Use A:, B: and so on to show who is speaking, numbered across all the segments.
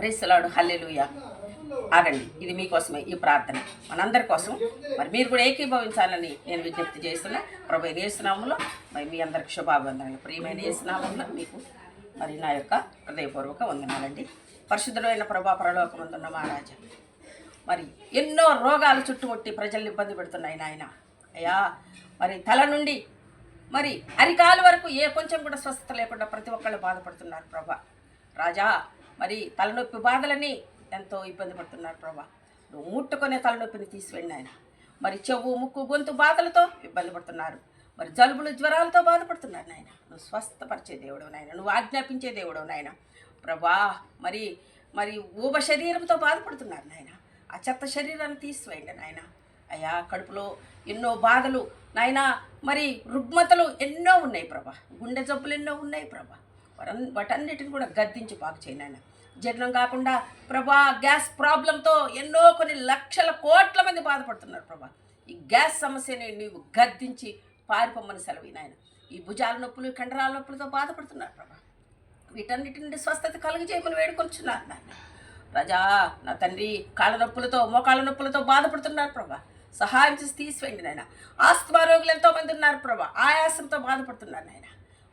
A: Praise the lord, హల్లెలూయా. ఆగండి, ఇది మీకోసమే ఈ ప్రార్థన, మనందరి కోసం. మరి మీరు కూడా ఏకీభవించాలని నేను విజ్ఞప్తి చేస్తున్నా. ప్రభు యేసునామములో మరి మీ అందరికి శుభాభివందనాలు. ప్రియమైన యేసునామములో మీకు మరి నా యొక్క హృదయపూర్వక వందనాలండి. పరిశుద్ధమైన ప్రభా, పరలోకమందున్న మహారాజా, మరి ఎన్నో రోగాలు చుట్టుముట్టి ప్రజల్ని ఇబ్బంది పెడుతున్నాయి నాయన. అయ్యా, మరి తల నుండి మరి అరికాలు వరకు ఏ కొంచెం కూడా స్వస్థత లేకుండా ప్రతి ఒక్కళ్ళు బాధపడుతున్నారు ప్రభా. రాజా, మరి తలనొప్పి బాధలని ఎంతో ఇబ్బంది పడుతున్నారు ప్రభా. నువ్వు ముట్టుకునే తలనొప్పిని తీసివేయండి ఆయన. మరి చెవు, ముక్కు, గొంతు బాధలతో ఇబ్బంది పడుతున్నారు. మరి జలుబులు, జ్వరాలతో బాధపడుతున్నారు నాయన. నువ్వు స్వస్థపరిచే దేవుడు నాయన, నువ్వు ఆజ్ఞాపించే దేవుడు నాయన ప్రభా. మరి మరి ఊబ శరీరంతో బాధపడుతున్నారు నాయన. ఆ చెత్త శరీరాన్ని తీసివేయండి నాయన. అయ్యా, కడుపులో ఎన్నో బాధలు నాయన, మరి రుగ్మతలు ఎన్నో ఉన్నాయి ప్రభా. గుండె జబ్బులు ఎన్నో ఉన్నాయి ప్రభా. వాటన్నిటిని కూడా గద్దించి బాగు చేయండి నాయన. జీర్ణం కాకుండా ప్రభా, గ్యాస్ ప్రాబ్లంతో ఎన్నో కొన్ని లక్షల కోట్ల మంది బాధపడుతున్నారు ప్రభా. ఈ గ్యాస్ సమస్యని నీవు గద్దించి పారిపోమ్మని సెలవు నాయన. ఈ భుజాల నొప్పులు, కండరాల నొప్పులతో బాధపడుతున్నారు ప్రభా. వీటన్నిటి నుండి స్వస్థత కలుగజేయమని వేడుకొంచున్నారు నాయన. రాజా, నా తండ్రి, కాళ్ళ నొప్పులతో, మోకాళ్ళ నొప్పులతో బాధపడుతున్నారు ప్రభా. సహాయం చేసి తీసివేయండి నాయన. ఆస్తమా రోగులు ఎంతోమంది ఉన్నారు ప్రభా, ఆయాసంతో బాధపడుతున్నారు నాయన.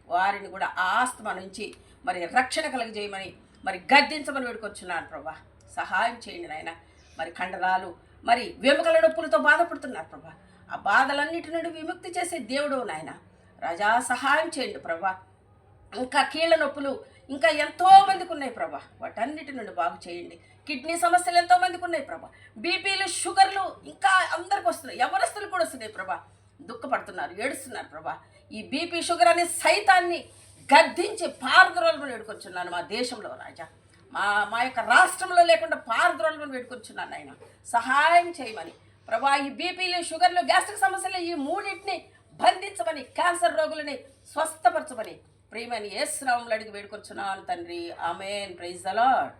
A: వారిని కూడా ఆ ఆస్తమా నుంచి మరి రక్షణ కలుగజేయమని మరి గద్దించమని వేడుకొచ్చున్నాను ప్రభా. సహాయం చేయండి నాయన. మరి కండరాలు, మరి వెముకల నొప్పులతో బాధపడుతున్నారు ప్రభా. ఆ బాధలన్నిటి నుండి విముక్తి చేసే దేవుడు నాయన. రాజా, సహాయం చేయండి ప్రభా. ఇంకా కీళ్ళ నొప్పులు ఇంకా ఎంతోమందికి ఉన్నాయి ప్రభా, వాటన్నిటి నుండి బాగు చేయండి. కిడ్నీ సమస్యలు ఎంతోమందికి ఉన్నాయి ప్రభా. బీపీలు, షుగర్లు ఇంకా అందరికి వస్తున్నాయి, ఎవరస్తులు కూడా వస్తున్నాయి ప్రభా. దుఃఖపడుతున్నారు, ఏడుస్తున్నారు ప్రభా. ఈ బీపీ, షుగర్ అనే సైతాన్ని గద్దించి పారద్రోలమని వేడుకొచ్చున్నాను మా దేశంలో రాజా. మా యొక్క రాష్ట్రంలో లేకుండా పారద్రోలమని వేడుకొచ్చున్నాను ఆయన. సహాయం చేయమని ప్రభా. ఈ బీపీలు, షుగర్లు, గ్యాస్ట్రిక్ సమస్యలు ఈ మూడింటిని బంధించమని, క్యాన్సర్ రోగులని స్వస్థపరచమని ప్రియమని యేసు నామములో అడిగి వేడుకొచ్చున్నాను తండ్రి. ఆమేన్. Praise the lord.